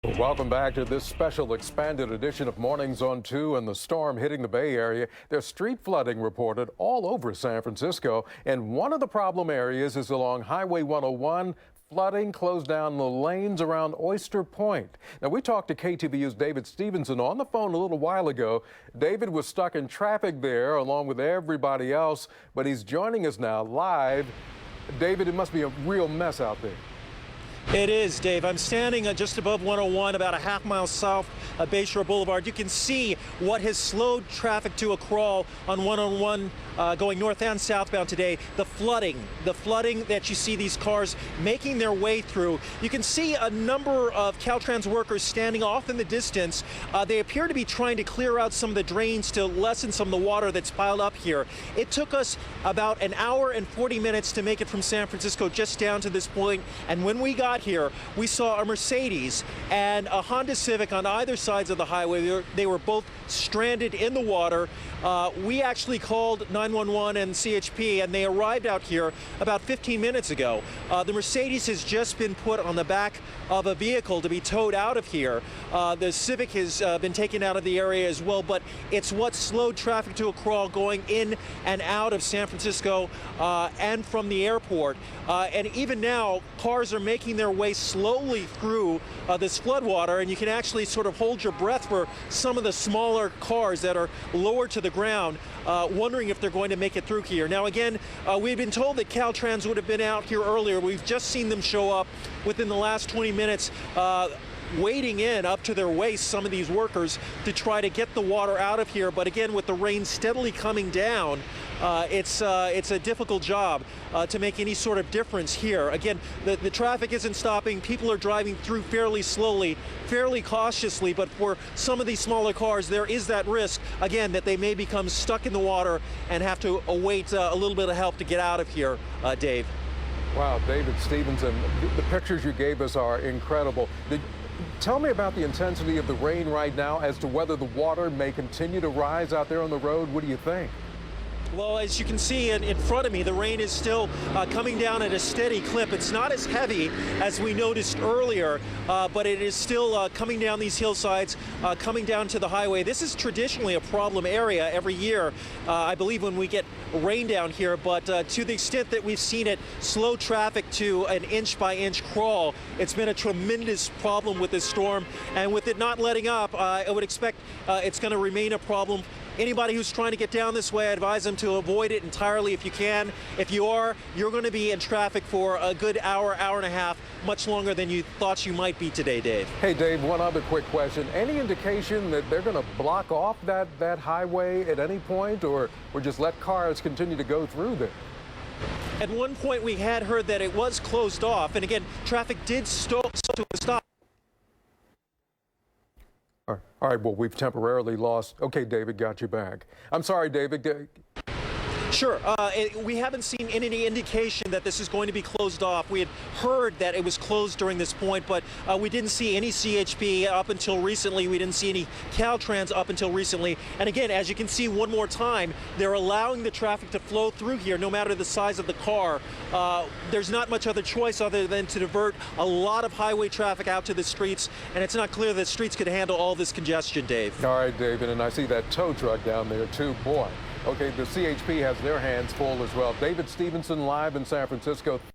Welcome back to this special expanded edition of Mornings on 2 and the storm hitting the Bay Area. There's street flooding reported all over San Francisco, and one of the problem areas is along Highway 101. Flooding closed down the lanes around Oyster Point. Now, we talked to KTVU's David Stevenson on the phone a little while ago. David was stuck in traffic there along with everybody else, but he's joining us now live. David, it must be a real mess out there. It is, Dave. I'm standing just above 101, about a half mile south of Bayshore Boulevard. You can see what has slowed traffic to a crawl on 101 going north and southbound today. The flooding that you see these cars making their way through. You can see a number of Caltrans workers standing off in the distance. They appear to be trying to clear out some of the drains to lessen some of the water that's piled up here. It took us about an hour and 40 minutes to make it from San Francisco just down to this point, and when we got here, we saw a Mercedes and a Honda Civic on either sides of the highway. They were both stranded in the water. We actually called 911 and CHP, and they arrived out here about 15 minutes ago. The Mercedes has just been put on the back of a vehicle to be towed out of here. The Civic has been taken out of the area as well, but it's what slowed traffic to a crawl going in and out of San Francisco and from the airport. And even now, cars are making their way slowly through this floodwater, and you can actually sort of hold your breath for some of the smaller cars that are lower to the ground, wondering if they're going to make it through here. Now again, we've been told that Caltrans would have been out here earlier. We've just seen them show up within the last 20 minutes, wading in up to their waist, some of these workers, to try to get the water out of here. But again, with the rain steadily coming down, it's a difficult job to make any sort of difference here. Again, the traffic isn't stopping. People are driving through fairly slowly, fairly cautiously, but for some of these smaller cars, there is that risk, again, that they may become stuck in the water and have to await a little bit of help to get out of here, Dave. Wow, David Stevenson, the pictures you gave us are incredible. Tell me about the intensity of the rain right now, as to whether the water may continue to rise out there on the road. What do you think? Well, as you can see in front of me, the rain is still coming down at a steady clip. It's not as heavy as we noticed earlier, but it is still coming down these hillsides, coming down to the highway. This is traditionally a problem area every year, I believe, when we get rain down here, but to the extent that we've seen it slow traffic to an inch-by-inch crawl, it's been a tremendous problem with this storm, and with it not letting up, I would expect it's going to remain a problem. Anybody who's trying to get down this way, I advise them to avoid it entirely if you can. If you are, you're going to be in traffic for a good hour, hour and a half, much longer than you thought you might be today, Dave. Hey, Dave, one other quick question. Any indication that they're going to block off that highway at any point, or just let cars continue to go through there? At one point, we had heard that it was closed off, and again, traffic did stop to a stop. All right, well, we've temporarily lost. Okay, David, got you back. I'm sorry, David. Sure. We haven't seen any indication that this is going to be closed off. We had heard that it was closed during this point, but we didn't see any CHP up until recently. We didn't see any Caltrans up until recently. And again, as you can see one more time, they're allowing the traffic to flow through here no matter the size of the car. There's not much other choice other than to divert a lot of highway traffic out to the streets, and it's not clear that streets could handle all this congestion, Dave. All right, David, and I see that tow truck down there too. Boy. Okay, the CHP has their hands full as well. David Stevenson live in San Francisco.